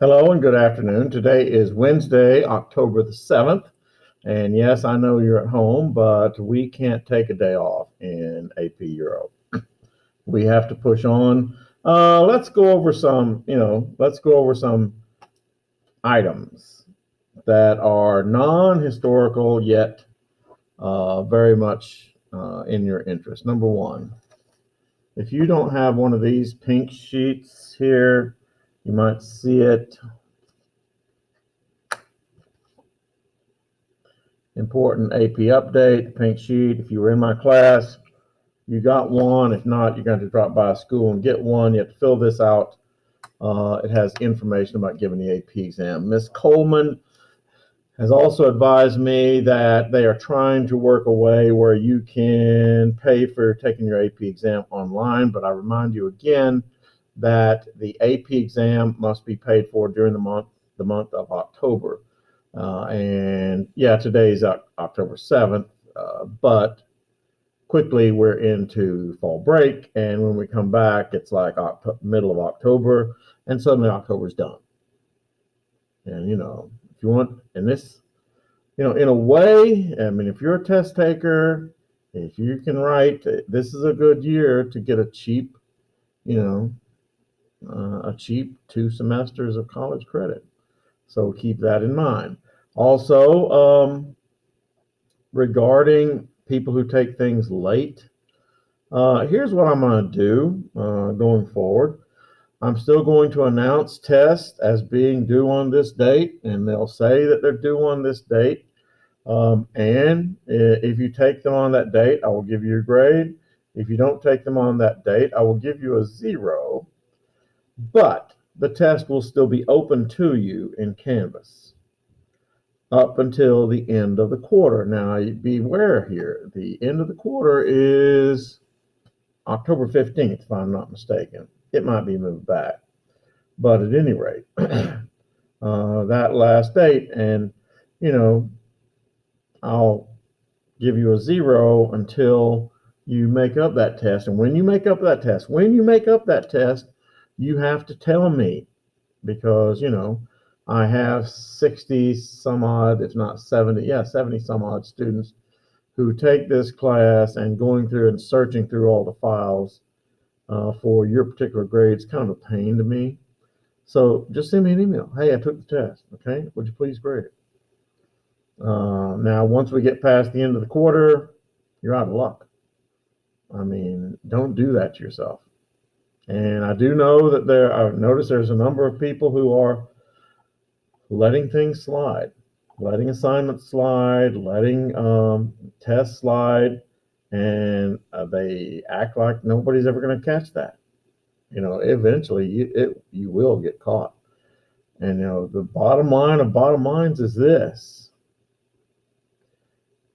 Hello and good afternoon. Today is Wednesday, October the 7th. And yes, I know you're at home, but we can't take a day off in AP Euro. We have to push on. Let's go over some items that are non historical yet very much in your interest. Number one, if you don't have one of these pink sheets here, you might see it. Important AP update, pink sheet. If you were in my class, you got one. If not, you're going to drop by a school and get one. You have to fill this out. It has information about giving the AP exam. Miss Coleman has also advised me that they are trying to work a way where you can pay for taking your AP exam online. But I remind you again that the AP exam must be paid for during the month of October. And yeah, today's October 7th, but quickly we're into fall break. And when we come back, it's like middle of October, and suddenly October's done. And, if you want, and this, in a way, I mean, if you're a test taker, if you can write, this is a good year to get a cheap, a cheap 2 semesters of college credit. So keep that in mind. Also, regarding people who take things late, here's what I'm going to do going forward. I'm still going to announce tests as being due on this date, and they'll say that they're due on this date. And if you take them on that date, I will give you a grade. If you don't take them on that date, I will give you a 0. But the test will still be open to you in Canvas up until the end of the quarter. Now, beware here. The end of the quarter is October 15th, if I'm not mistaken. It might be moved back. But at any rate, that last date, and, I'll give you a 0 until you make up that test. And when you make up that test, you have to tell me because, I have 60 some odd, if not 70, 70 some odd students who take this class, and going through and searching through all the files for your particular grade is kind of a pain to me. So just send me an email. Hey, I took the test. Okay, would you please grade it? Now, once we get past the end of the quarter, you're out of luck. I mean, don't do that to yourself. And I do know that I've noticed there's a number of people who are letting things slide, letting assignments slide, letting tests slide, and they act like nobody's ever going to catch that. Eventually you will get caught. And the bottom line of bottom lines is this: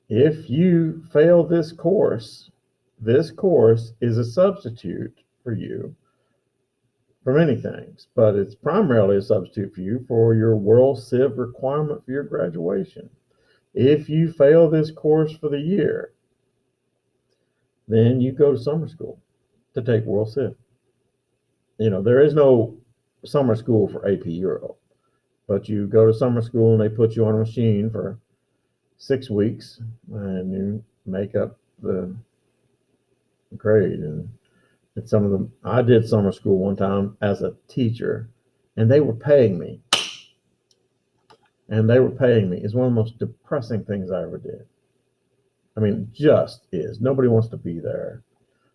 if you fail this course is a substitute for you for many things, but it's primarily a substitute for you for your World Civ requirement for your graduation. If you fail this course for the year, then you go to summer school to take World Civ. There is no summer school for AP Euro, but you go to summer school and they put you on a machine for 6 weeks and you make up the grade. And it's some of them. I did summer school one time as a teacher, and they were paying me. It's one of the most depressing things I ever did. I mean, just is. Nobody wants to be there.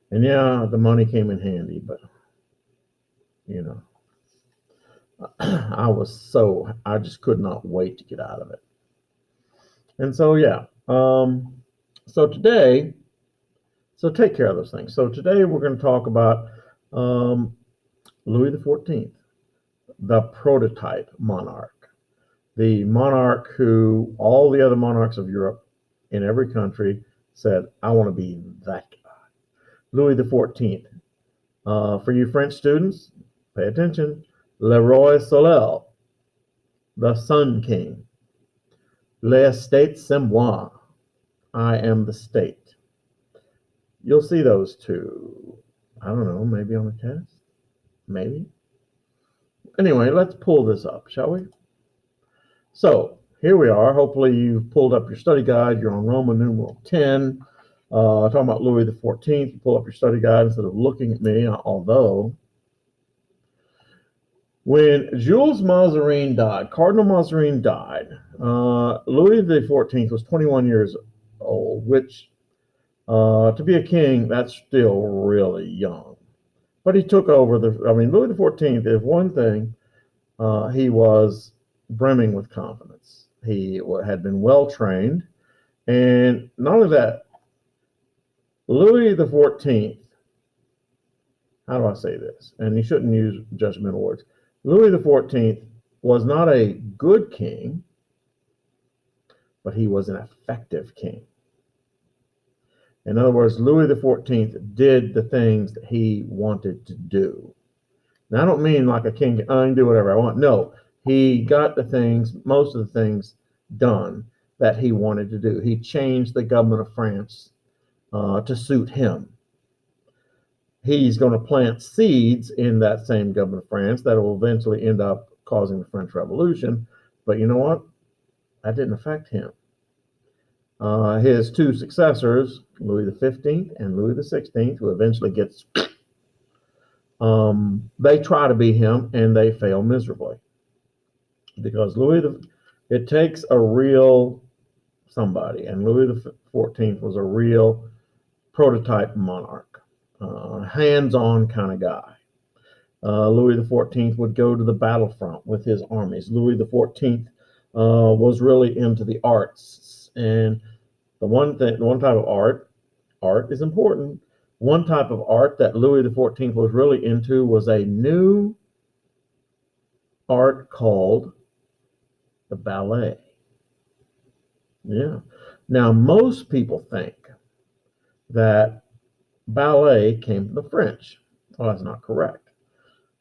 And yeah, the money came in handy, but I just could not wait to get out of it. And so, yeah. So take care of those things. So today we're going to talk about Louis XIV, the prototype monarch, the monarch who all the other monarchs of Europe in every country said, I want to be that guy. Louis XIV. For you French students, pay attention. Le Roi Soleil, the Sun King. L'estate c'est moi, I am the state. You'll see those two, I don't know, maybe on a test, maybe. anyway, let's pull this up, shall we? So here we are. Hopefully you've pulled up your study guide. You're on Roman numeral 10. Talking about Louis the 14th. You pull up your study guide instead of looking at me, although when Jules Mazarin died, Cardinal Mazarin died, Louis the 14th was 21 years old, which to be a king, that's still really young. But he took over Louis the 14th, if one thing, he was brimming with confidence. He had been well trained. And not only that, Louis the 14th, how do I say this? And you shouldn't use judgmental words. Louis the 14th was not a good king, but he was an effective king. In other words, Louis the 14th did the things that he wanted to do. Now, I don't mean like a king, I can do whatever I want. No, he got most of the things done that he wanted to do. He changed the government of France to suit him. He's going to plant seeds in that same government of France that will eventually end up causing the French Revolution. But you know what? That didn't affect him. His two successors, Louis the 15th and Louis the 16th, who eventually gets, they try to be him and they fail miserably. Because it takes a real somebody, and Louis the 14th was a real prototype monarch, hands-on kind of guy. Louis the 14th would go to the battlefront with his armies. Louis the 14th was really into the arts, and the one type of art is important. One type of art that Louis the 14th was really into was a new art called the ballet. Yeah. Now, most people think that ballet came from the French. Well, that's not correct.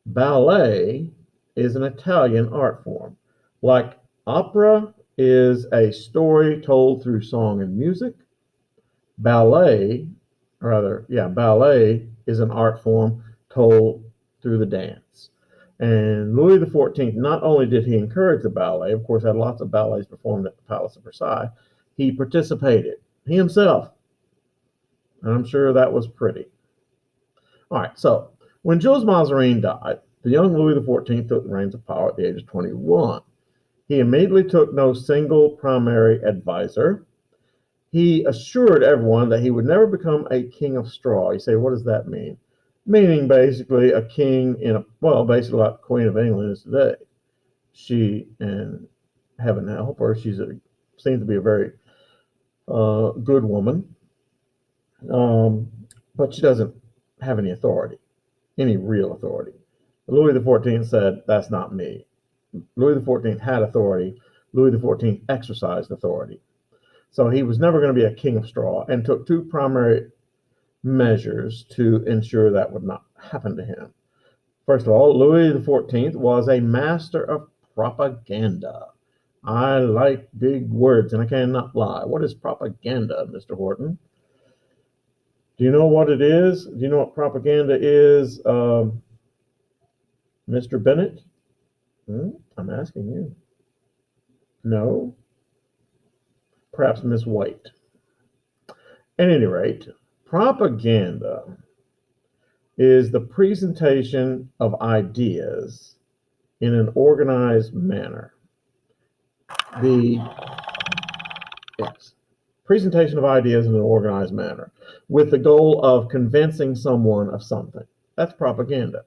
Ballet is an Italian art form. Like opera is a story told through song and music. Ballet is an art form told through the dance. And Louis the 14th, not only did he encourage the ballet, of course, had lots of ballets performed at the Palace of Versailles, he participated, he himself. And I'm sure that was pretty. All right, so when Jules Mazarin died, the young Louis the 14th took the reins of power at the age of 21. He immediately took no single primary advisor. He assured everyone that he would never become a king of straw. You say, what does that mean? Meaning basically a king basically like the Queen of England is today. She, and heaven help her, seems to be a very good woman, but she doesn't have any authority, any real authority. Louis the 14th said, that's not me. Louis the 14th had authority. Louis the 14th exercised authority. So he was never going to be a king of straw, and took two primary measures to ensure that would not happen to him. First of all, Louis the 14th was a master of propaganda. I like big words, and I cannot lie. What is propaganda, Mr. Horton? Do you know what it is? Do you know what propaganda is, Mr. Bennett? I'm asking you. No? Perhaps Miss White. At any rate, propaganda is the presentation of ideas in an organized manner. Presentation of ideas in an organized manner with the goal of convincing someone of something. That's propaganda.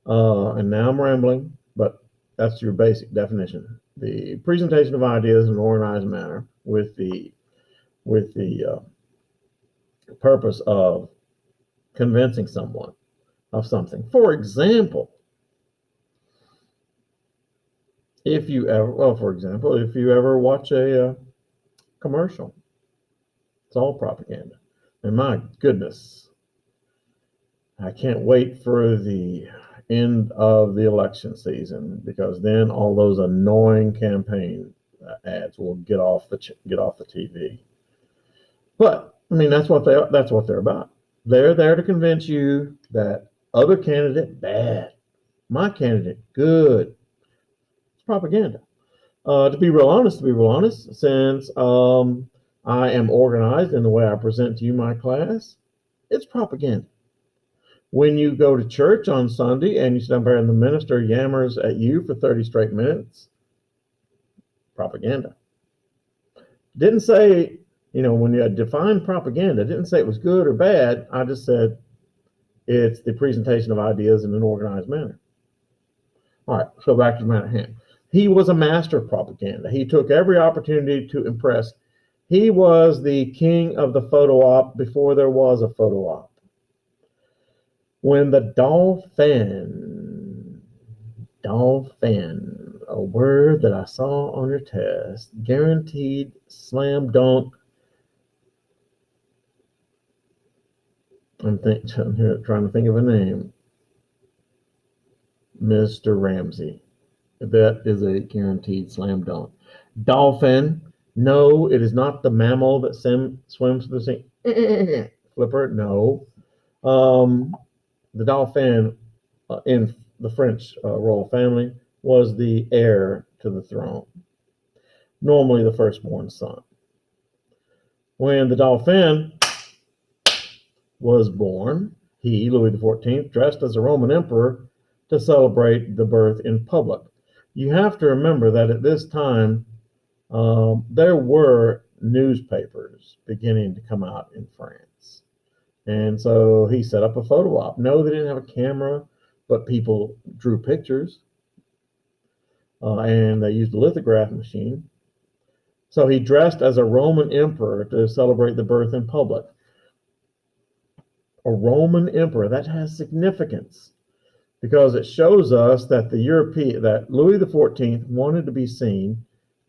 And now I'm rambling, but that's your basic definition. The presentation of ideas in an organized manner with the purpose of convincing someone of something. For example, if you ever watch a commercial, it's all propaganda. And my goodness, I can't wait for the end of the election season, because then all those annoying campaign ads will get off the TV. But I mean, that's what they're about. They're there to convince you that other candidate bad. My candidate, good. It's propaganda. To be real honest, since I am organized in the way I present to you my class, it's propaganda. When you go to church on Sunday and you sit up there and the minister yammers at you for 30 straight minutes, propaganda. Didn't say, when you define propaganda, didn't say it was good or bad. I just said it's the presentation of ideas in an organized manner. All right, so back to the matter at hand. He was a master of propaganda. He took every opportunity to impress. He was the king of the photo op before there was a photo op. When the dolphin, a word that I saw on your test, guaranteed slam dunk. I'm trying to think of a name. Mr. Ramsey. That is a guaranteed slam dunk. Dolphin. No, it is not the mammal that swims through the sea. Flipper. No. The Dauphin in the French royal family was the heir to the throne, normally the firstborn son. When the Dauphin was born, he, Louis XIV, dressed as a Roman emperor to celebrate the birth in public. You have to remember that at this time, there were newspapers beginning to come out in France. And so he set up a photo op. No, they didn't have a camera, but people drew pictures. And they used a lithograph machine. So he dressed as a Roman emperor to celebrate the birth in public. A Roman emperor, that has significance because it shows us that that Louis XIV wanted to be seen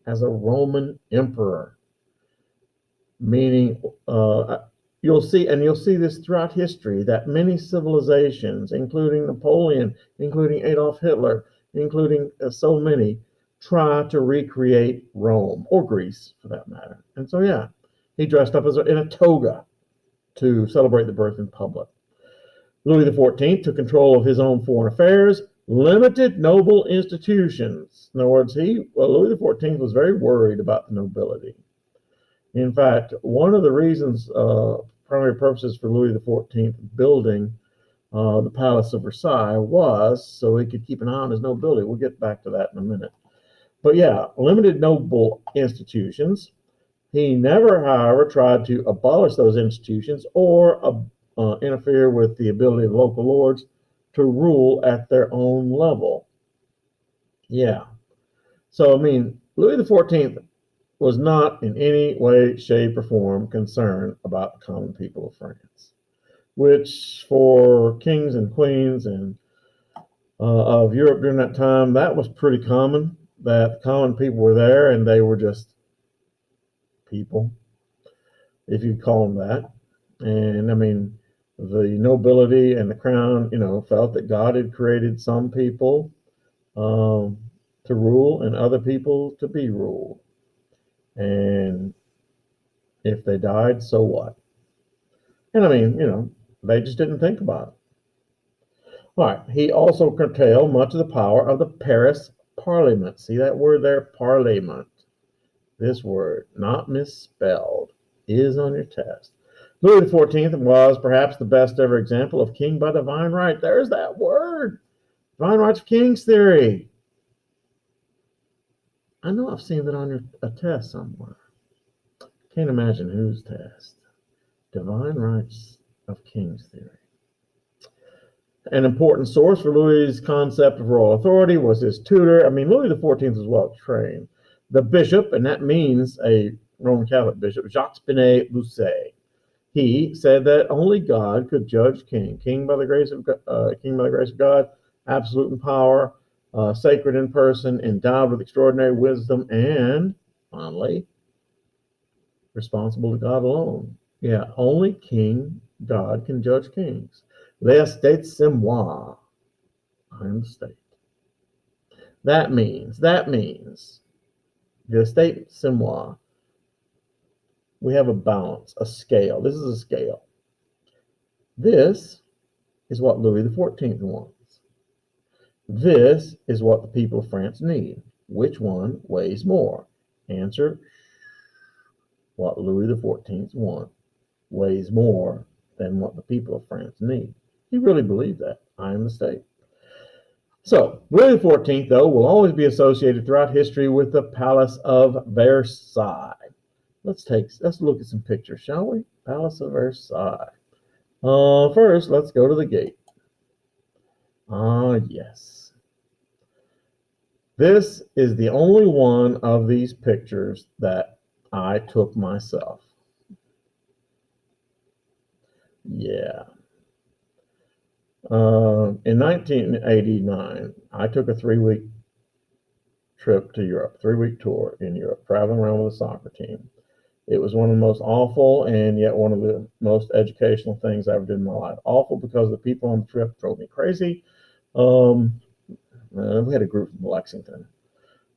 as a Roman emperor, meaning you'll see this throughout history, that many civilizations, including Napoleon, including Adolf Hitler, including so many, try to recreate Rome or Greece for that matter. And so, yeah, he dressed up in a toga to celebrate the birth in public. Louis XIV took control of his own foreign affairs, limited noble institutions. In other words, Louis XIV was very worried about the nobility. In fact, one of the reasons, primary purposes for Louis XIV building the Palace of Versailles was so he could keep an eye on his nobility. We'll get back to that in a minute. But yeah, limited noble institutions. He never, however, tried to abolish those institutions or interfere with the ability of local lords to rule at their own level. Yeah. So, Louis XIV was not in any way, shape, or form concerned about the common people of France, which for kings and queens and of Europe during that time, that was pretty common, that the common people were there and they were just people, if you call them that. And the nobility and the crown, felt that God had created some people to rule and other people to be ruled. And if they died, so what? And they just didn't think about it. All right. He also curtailed much of the power of the Paris Parliament. See that word there, Parliament. This word, not misspelled, is on your test. Louis XIV was perhaps the best ever example of king by divine right. There's that word, divine rights of kings theory. I know I've seen that on a test somewhere. Can't imagine whose test. Divine rights of kings theory. An important source for Louis's concept of royal authority was his tutor. Louis XIV was well trained. The bishop, and that means a Roman Catholic bishop, Jacques Benet-Bousset. He said that only God could judge king by the grace of God, absolute in power, sacred in person, endowed with extraordinary wisdom, and finally, responsible to God alone. Yeah, only God can judge kings. L'estate c'est moi. I am the state. That means the estate c'est moi. We have a balance, a scale. This is a scale. This is what Louis XIV wants. This is what the people of France need. Which one weighs more? Answer, what Louis XIV wants weighs more than what the people of France need. He really believed that. I am the state. So, Louis XIV, though, will always be associated throughout history with the Palace of Versailles. Let's look at some pictures, shall we? Palace of Versailles. First, let's go to the gate. Yes. This is the only one of these pictures that I took myself. Yeah. In 1989, I took a 3-week trip to Europe, 3-week tour in Europe, traveling around with a soccer team. It was one of the most awful and yet one of the most educational things I ever did in my life. Awful because the people on the trip drove me crazy. We had a group from Lexington.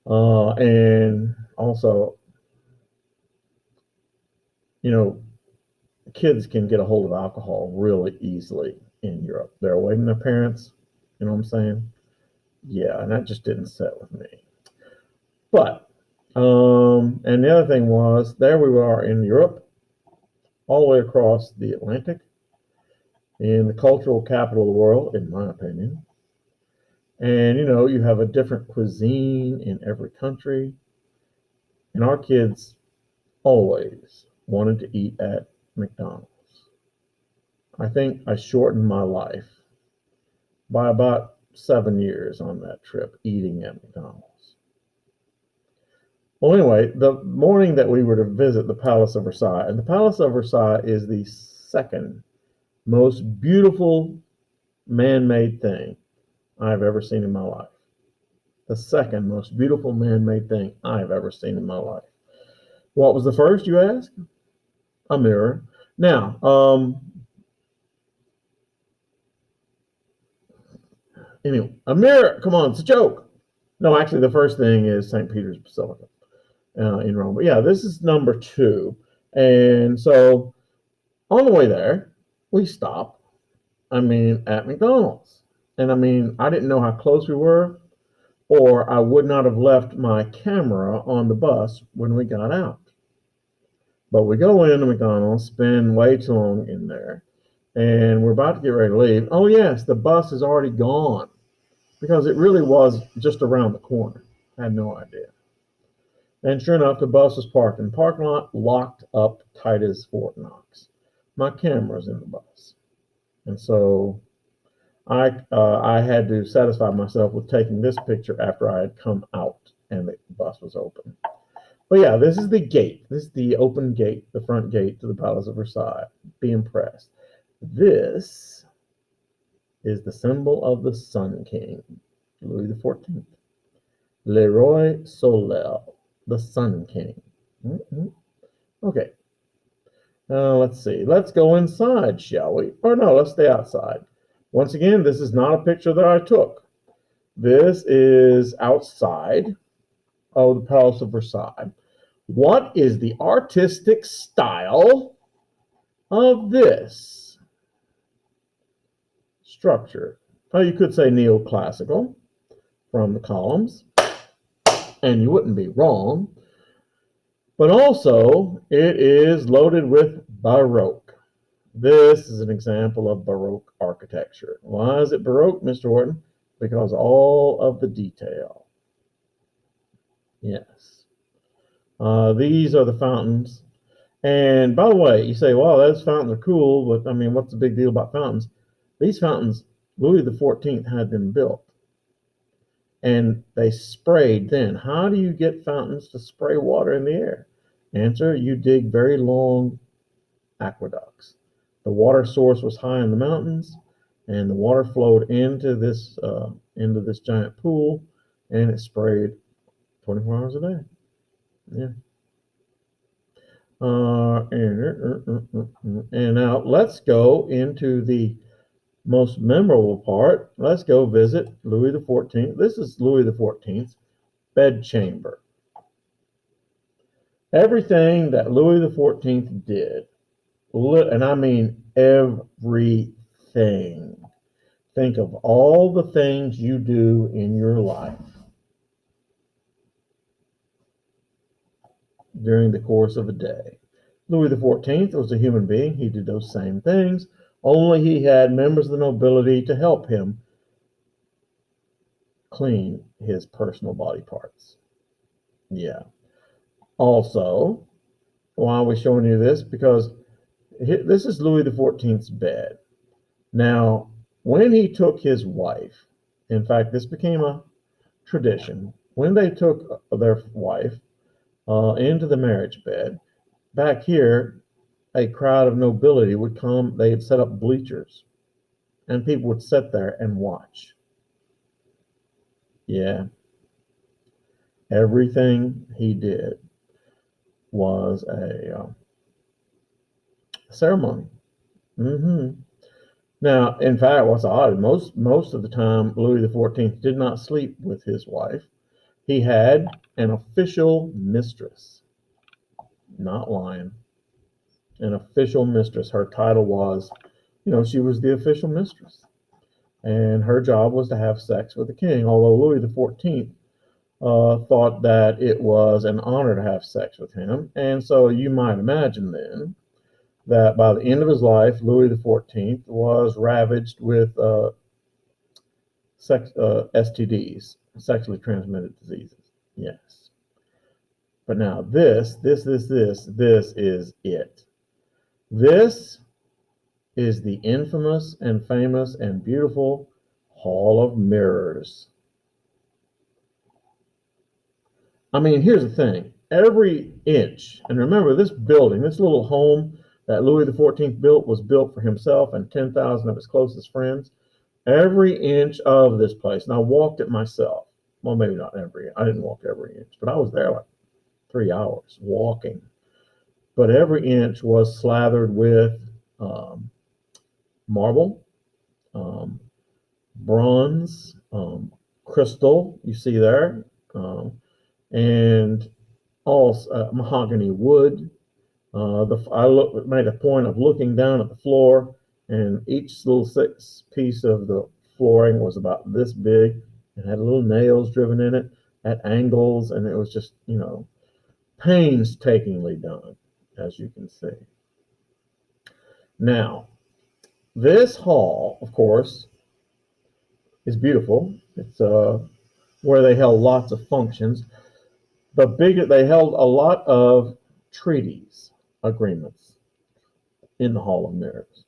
And also, kids can get a hold of alcohol really easily in Europe. They're away from their parents. You know what I'm saying? Yeah, and that just didn't sit with me. But, and the other thing was, there we are in Europe, all the way across the Atlantic, in the cultural capital of the world, in my opinion. And, you have a different cuisine in every country. And our kids always wanted to eat at McDonald's. I think I shortened my life by about 7 years on that trip eating at McDonald's. Well, anyway, the morning that we were to visit the Palace of Versailles, and the Palace of Versailles is the second most beautiful man-made thing I've ever seen in my life. The second most beautiful man-made thing I've ever seen in my life. What was the first, you ask? A mirror. Now, anyway, a mirror. Come on, it's a joke. No, actually, the first thing is St. Peter's Basilica in Rome. But yeah, this is number 2. And so on the way there, we stopped, at McDonald's. And I didn't know how close we were, or I would not have left my camera on the bus when we got out. But we go into McDonald's, spend way too long in there, and we're about to get ready to leave. Oh, yes, the bus is already gone because it really was just around the corner. I had no idea. And sure enough, the bus was parked in the parking lot, locked up tight as Fort Knox. My camera's in the bus. And so I had to satisfy myself with taking this picture after I had come out and the bus was open. But yeah, this is the gate. This is the open gate, the front gate to the Palace of Versailles. Be impressed. This is the symbol of the Sun King, Louis XIV. Le Roi Soleil, the Sun King. Okay. Let's see. Let's go inside, shall we? Or no, let's stay outside. Once again, this is not a picture that I took. This is outside of the Palace of Versailles. What is the artistic style of this structure? Well, you could say neoclassical from the columns, and you wouldn't be wrong. But also, it is loaded with Baroque. This is an example of Baroque architecture. Why is it Baroque, Mr. Horton? Because all of the detail. Yes. These are the fountains. And by the way, you say, well, those fountains are cool, but what's the big deal about fountains? These fountains, Louis XIV had them built. And they sprayed then. How do you get fountains to spray water in the air? Answer, you dig very long aqueducts. The water source was high in the mountains, and the water flowed into this giant pool, and it sprayed 24 hours a day. Yeah. And now let's go into the most memorable part. Let's go visit Louis XIV. This is Louis XIV's bedchamber. Everything that Louis XIV did, and I mean everything, Think of all the things you do in your life during the course of a day. Louis XIV was a human being. He did those same things, only he had members of the nobility to help him clean his personal body parts. Yeah. Also, why are we showing you this? Because this is Louis XIV's bed. Now, when he took his wife, in fact, this became a tradition. When they took their wife into the marriage bed, back here, a crowd of nobility would come. They had set up bleachers, and people would sit there and watch. Yeah, everything he did was a ceremony. Now, in fact, what's odd, most of the time, Louis XIV did not sleep with his wife. He had an official mistress, not lying. An official mistress. Her title was, she was the official mistress. And her job was to have sex with the king, although Louis XIV thought that it was an honor to have sex with him. And so you might imagine then that by the end of his life, Louis XIV was ravaged with STDs, sexually transmitted diseases. Yes. But now this is it. This is the infamous and famous and beautiful Hall of Mirrors. I mean, here's the thing. Every inch, and remember this building, this little home that Louis XIV built was built for himself and 10,000 of his closest friends. Every inch of this place, and I walked it myself. Well, maybe not I didn't walk every inch, but I was there like 3 hours walking. But every inch was slathered with marble, bronze, crystal, you see there, and all mahogany wood. I made a point of looking down at the floor, and each little piece of the flooring was about this big and had little nails driven in it at angles, and it was just, painstakingly done, as you can see. Now, this hall, of course, is beautiful. It's where they held lots of functions. They held a lot of treaties, agreements in the Hall of Mirrors,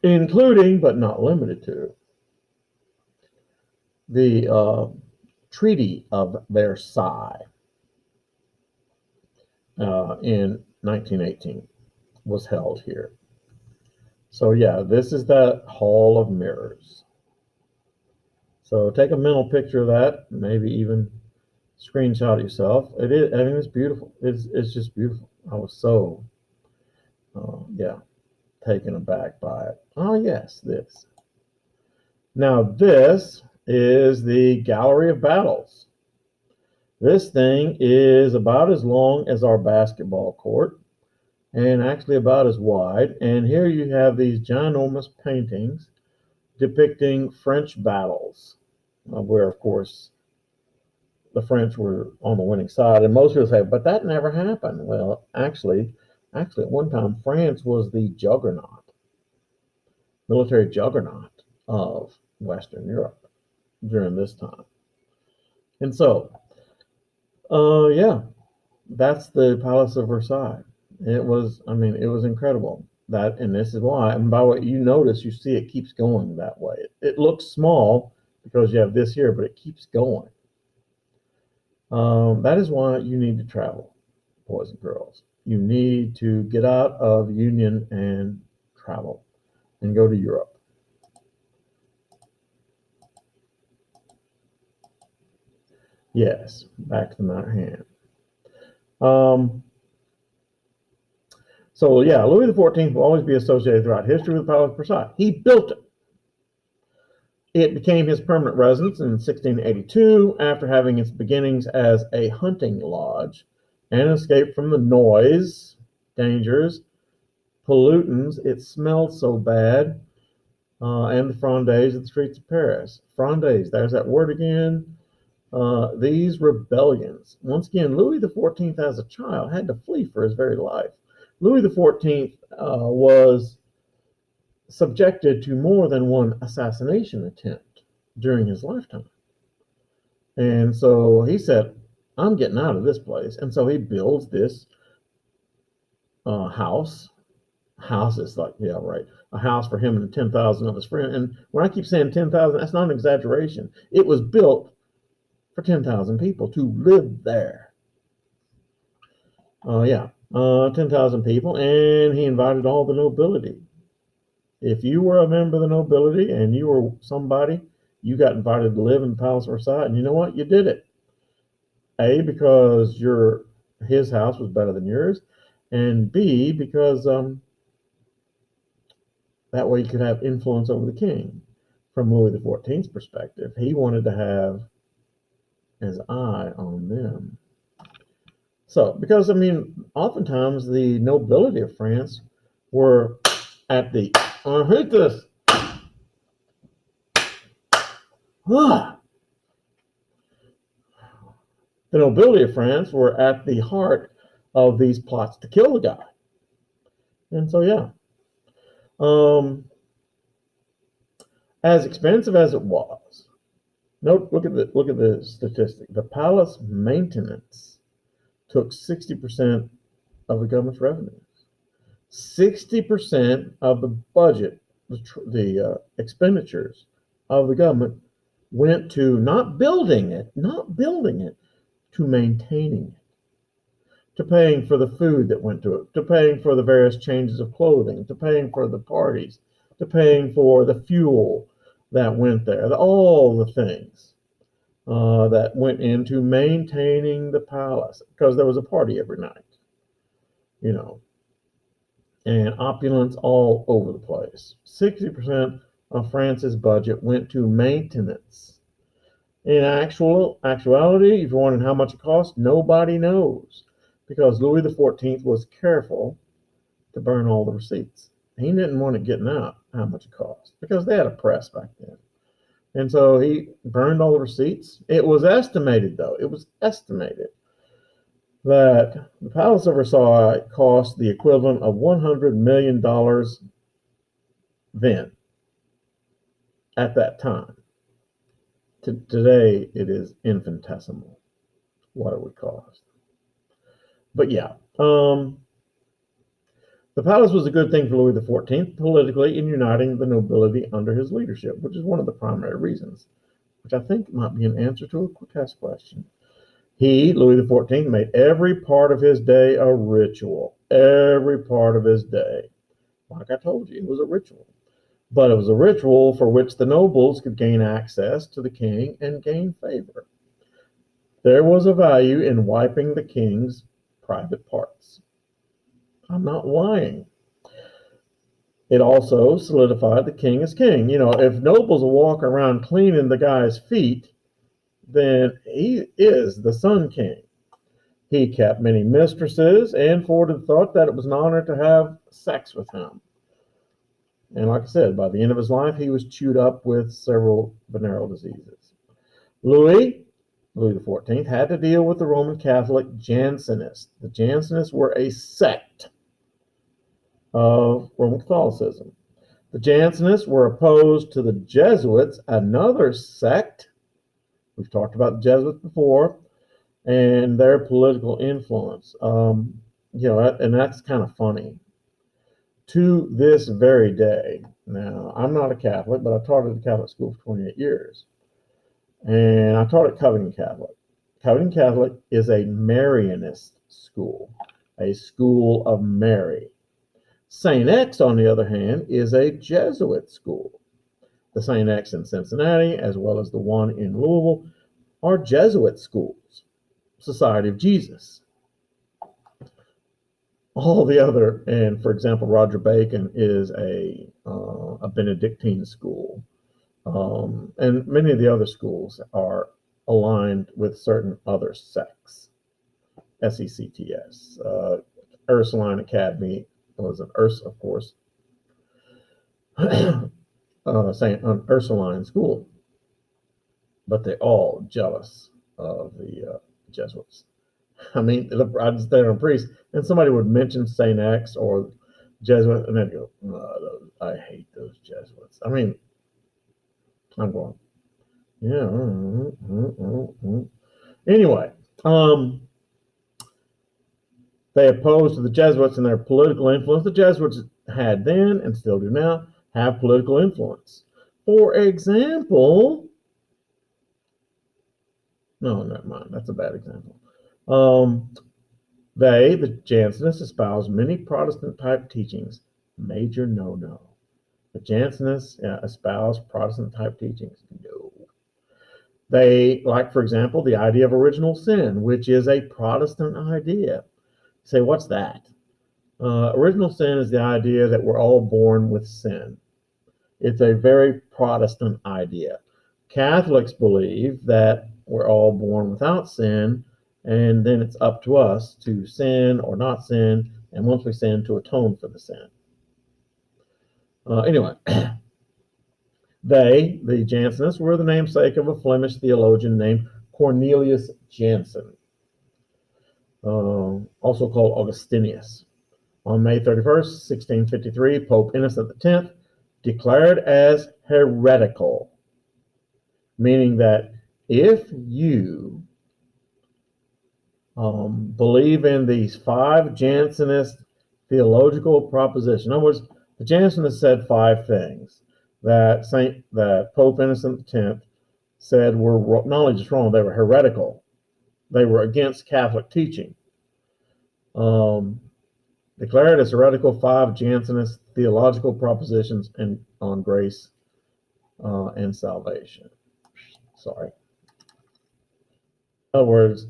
including, but not limited to, the Treaty of Versailles in 1918 was held here. So yeah, this is that Hall of Mirrors. So take a mental picture of that, maybe even screenshot it yourself. It is, I mean, it's beautiful. It's just beautiful. I was so, taken aback by it. Oh yes, this. Now this is the Gallery of Battles. This thing is about as long as our basketball court and actually about as wide. And here you have these ginormous paintings depicting French battles, where, of course, the French were on the winning side. And most people say, but that never happened. Well, actually, at one time, France was the military juggernaut of Western Europe during this time. And so, that's the Palace of Versailles. It was incredible. And this is why, and by what you notice, you see it keeps going that way. It looks small because you have this here, but it keeps going. That is why you need to travel, boys and girls. You need to get out of Union and travel and go to Europe. Yes, back to the matter at hand. So yeah, Louis XIV will always be associated throughout history with the Palace of Versailles. He built it. It became his permanent residence in 1682 after having its beginnings as a hunting lodge and escaped from the noise, dangers, pollutants. It smelled so bad and the Frondes of the streets of Paris. Frondes, there's that word again. These rebellions. Once again, Louis XIV, as a child, had to flee for his very life. Louis XIV was subjected to more than one assassination attempt during his lifetime. And so he said, I'm getting out of this place. And so he builds this house. House is like, yeah, right. A house for him and 10,000 of his friends. And when I keep saying 10,000, that's not an exaggeration. It was built for 10,000 people to live there. 10,000 people. And he invited all the nobility. If you were a member of the nobility and you were somebody, you got invited to live in the Palace of Versailles. And you know what? You did it. A, because his house was better than yours. And B, because that way you could have influence over the king. From Louis XIV's perspective, he wanted to have his eye on them. So, because, oftentimes the nobility of France were at the, I hate this. The nobility of France were at the heart of these plots to kill the guy. And so, yeah. As expensive as it was, look at the statistic. The palace maintenance took 60% of the government's revenues. 60% of the budget, the expenditures of the government went to not building it, to maintaining it, to paying for the food that went to it, to paying for the various changes of clothing, to paying for the parties, to paying for the fuel that went there, all the things that went into maintaining the palace, because there was a party every night, and opulence all over the place. 60% of France's budget went to maintenance. In actuality, if you're wondering how much it cost, nobody knows, because Louis XIV was careful to burn all the receipts. He didn't want it getting out how much it cost, because they had a press back then. And so he burned all the receipts. It was estimated, though, that the Palace of Versailles cost the equivalent of $100 million then, at that time. Today, it is infinitesimal what it would cost. But yeah, the palace was a good thing for Louis XIV politically in uniting the nobility under his leadership, which is one of the primary reasons, which I think might be an answer to a quick test question. He, Louis XIV, made every part of his day a ritual. Every part of his day. Like I told you, it was a ritual. But it was a ritual for which the nobles could gain access to the king and gain favor. There was a value in wiping the king's private parts. I'm not lying. It also solidified the king as king. If nobles walk around cleaning the guy's feet, then he is the Sun King. He kept many mistresses, and Ford had thought that it was an honor to have sex with him. And like I said, by the end of his life, he was chewed up with several venereal diseases. Louis XIV, had to deal with the Roman Catholic Jansenists. The Jansenists were a sect of Roman Catholicism. The Jansenists were opposed to the Jesuits, another sect. We've talked about the Jesuits before, and their political influence. And that's kind of funny. To this very day, now, I'm not a Catholic, but I taught at a Catholic school for 28 years. And I taught at Covington Catholic. Covington Catholic is a Marianist school, a school of Mary. St. X, on the other hand, is a Jesuit school. The St. X in Cincinnati, as well as the one in Louisville, are Jesuit schools. Society of Jesus. All the other, and for example, Roger Bacon is a Benedictine school. And many of the other schools are aligned with certain other sects. SECTS. Ursuline Academy was an Urs, of course. St. Ursuline school, but they're all jealous of the Jesuits. I mean, I just there a priest, and somebody would mention St. X or Jesuit, and they'd go, I hate those Jesuits. I mean, I'm going, yeah. Anyway, they opposed the Jesuits and their political influence. The Jesuits had then, and still do now, have political influence. For example, no, never mind. That's a bad example. They, the Jansenists, espouse many Protestant-type teachings. Major no-no. The Jansenists espouse Protestant-type teachings. No. They, like, for example, the idea of original sin, which is a Protestant idea. Say, what's that? Original sin is the idea that we're all born with sin. It's a very Protestant idea. Catholics believe that we're all born without sin, and then it's up to us to sin or not sin, and once we sin, to atone for the sin. Anyway, they, the Jansenists, were the namesake of a Flemish theologian named Cornelius Jansen, also called Augustinius. On May 31st, 1653, Pope Innocent X declared as heretical, meaning that if you believe in these 5 Jansenist theological propositions, in other words, the Jansenists said 5 things that Pope Innocent X said were not only just wrong, they were heretical. They were against Catholic teaching. Declared as heretical 5 Jansenist theological propositions on grace and salvation. Sorry. In other words,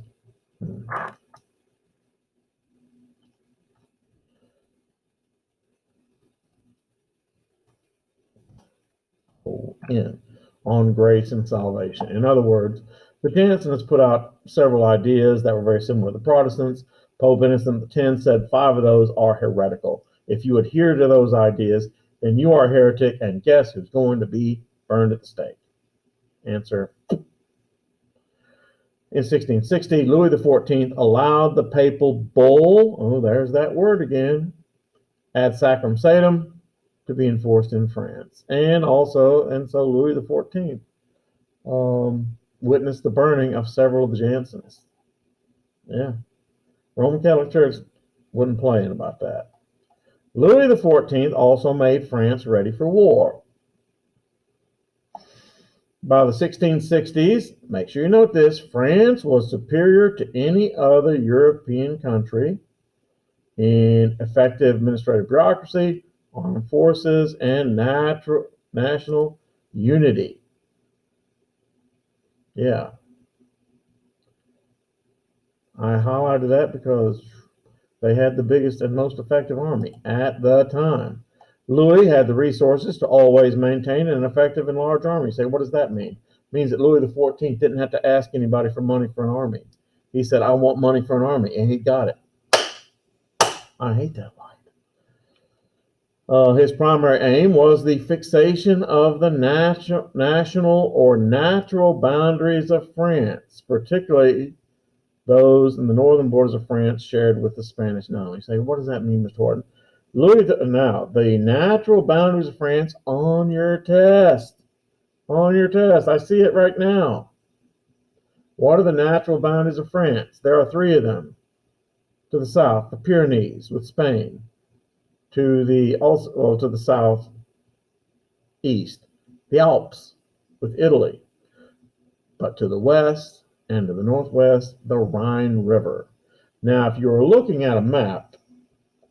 on grace and salvation. In other words, the Jansenists put out several ideas that were very similar to the Protestants. Pope Innocent X said 5 of those are heretical. If you adhere to those ideas, then you are a heretic, and guess who's going to be burned at the stake? Answer. In 1660, Louis XIV allowed the papal bull, oh, there's that word again, ad sacram sanctum, to be enforced in France. And so Louis XIV witnessed the burning of several of the Jansenists. Yeah. Roman Catholic Church wouldn't play in about that. Louis XIV also made France ready for war. By the 1660s, make sure you note this, France was superior to any other European country in effective administrative bureaucracy, armed forces, and national unity. Yeah. I highlighted that because they had the biggest and most effective army at the time. Louis had the resources to always maintain an effective and large army. You say, what does that mean? It means that Louis XIV didn't have to ask anybody for money for an army. He said, I want money for an army, and he got it. I hate that line. His primary aim was the fixation of the national or natural boundaries of France, particularly those in the northern borders of France shared with the Spanish. Now, you say, what does that mean, Mr. Horton? Now, the natural boundaries of France on your test. On your test. I see it right now. What are the natural boundaries of France? There are 3 of them. To the south, the Pyrenees with Spain. To the south east, the Alps with Italy. But to the west and to the northwest, the Rhine River. Now, if you're looking at a map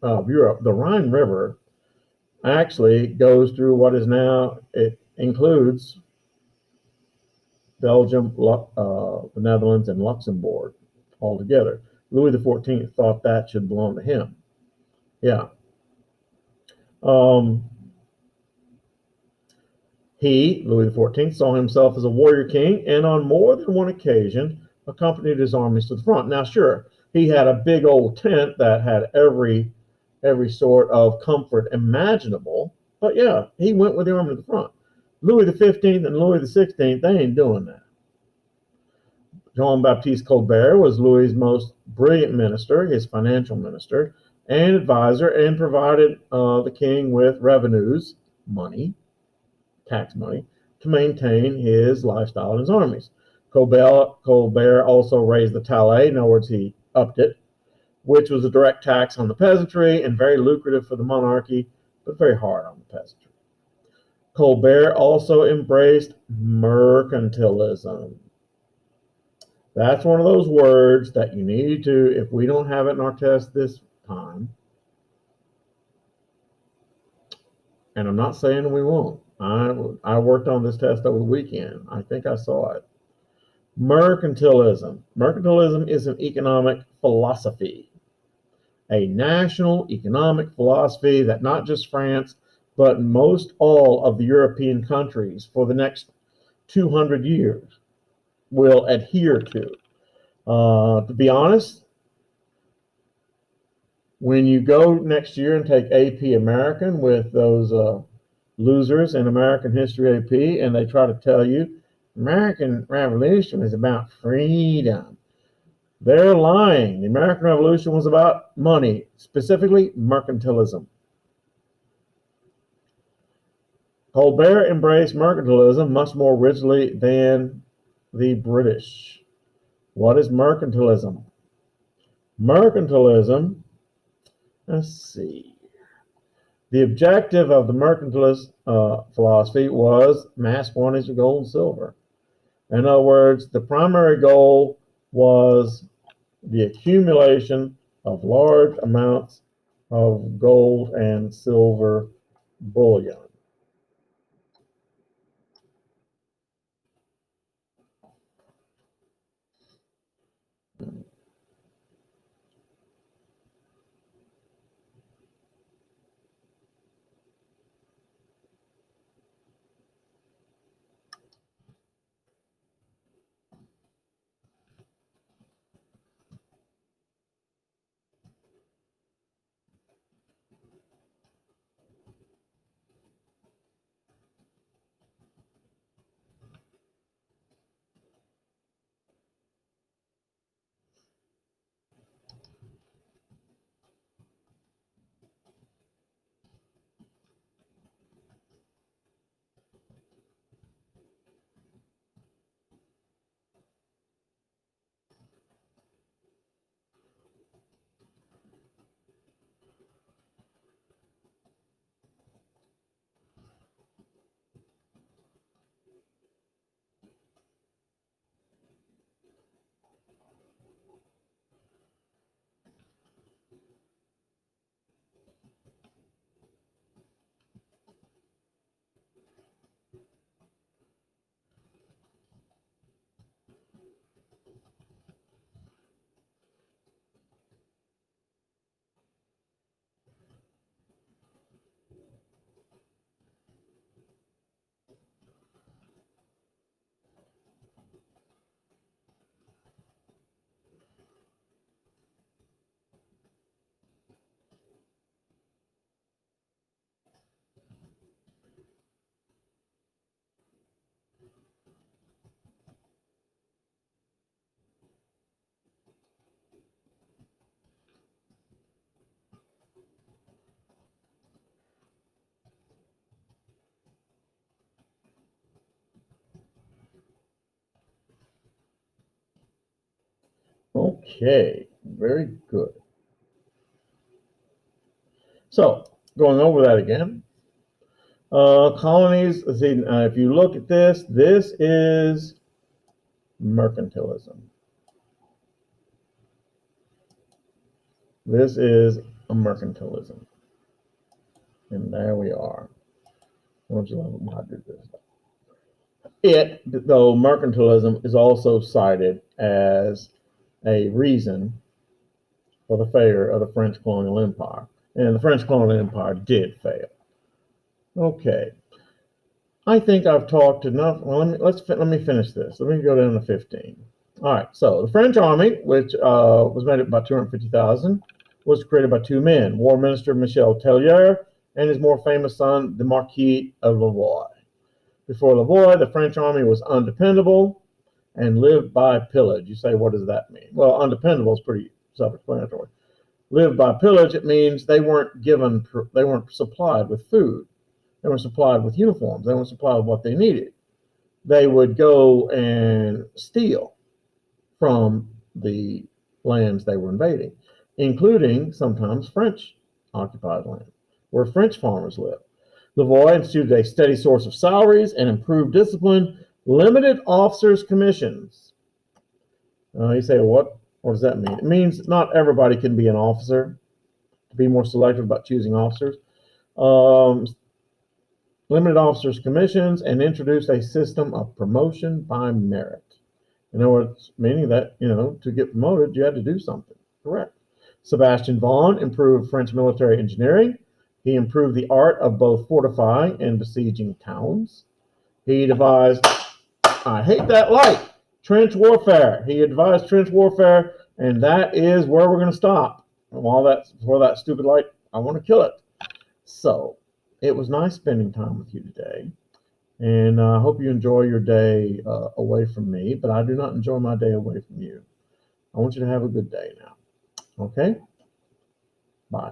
of Europe, the Rhine River actually goes through what is now, it includes Belgium, the Netherlands, and Luxembourg altogether. Louis XIV thought that should belong to him. Yeah. Louis XIV, saw himself as a warrior king, and on more than one occasion accompanied his armies to the front. Now, sure, he had a big old tent that had every sort of comfort imaginable, but yeah, he went with the army to the front. Louis the 15th and Louis the 16th, they ain't doing that. Jean-Baptiste Colbert was Louis's most brilliant minister, his financial minister, and advisor, and provided the king with revenues, money, tax money, to maintain his lifestyle and his armies. Colbert also raised the taille, in other words, he upped it, which was a direct tax on the peasantry and very lucrative for the monarchy, but very hard on the peasantry. Colbert also embraced mercantilism. That's one of those words that you need to, if we don't have it in our test this time, and I'm not saying we won't. I worked on this test over the weekend. I think I saw it. Mercantilism. Mercantilism is an economic philosophy, a national economic philosophy that not just France, but most all of the European countries for the next 200 years will adhere to. To be honest, when you go next year and take AP American with those losers in American History AP, and they try to tell you American Revolution is about freedom, they're lying. The American Revolution was about money, specifically mercantilism. Colbert embraced mercantilism much more rigidly than the British. What is mercantilism? Mercantilism, let's see. The objective of the mercantilist philosophy was mass quantities of gold and silver. In other words, the primary goal was the accumulation of large amounts of gold and silver bullion. Okay, very good. So, going over that again, colonies, see, if you look at this, this is mercantilism. This is a mercantilism. And there we are. It, though mercantilism is also cited as a reason for the failure of the French colonial empire. And the French colonial empire did fail. Okay. I think I've talked enough. Well, let me finish this. Let me go down to 15. All right. So the French army, which was made up about 250,000, was created by two men: War Minister Michel Tellier and his more famous son, the Marquis of Louvois. Before Lavoie, the French army was undependable and lived by pillage. You say, what does that mean? Well, undependable is pretty self-explanatory. Lived by pillage, it means they weren't supplied with food. They weren't supplied with uniforms. They weren't supplied with what they needed. They would go and steal from the lands they were invading, including sometimes French occupied land, where French farmers lived. Lavoie instituted a steady source of salaries and improved discipline, limited officers' commissions. You say, what does that mean? It means not everybody can be an officer, to be more selective about choosing officers. Limited officers' commissions, and introduced a system of promotion by merit. In other words, meaning that, to get promoted, you had to do something. Correct. Sebastian Vaughan improved French military engineering. He improved the art of both fortifying and besieging towns. He devised, I hate that light, trench warfare. He devised trench warfare, and that is where we're going to stop. And before that stupid light, I want to kill it. So, it was nice spending time with you today. And I hope you enjoy your day away from me, but I do not enjoy my day away from you. I want you to have a good day now. Okay? Bye.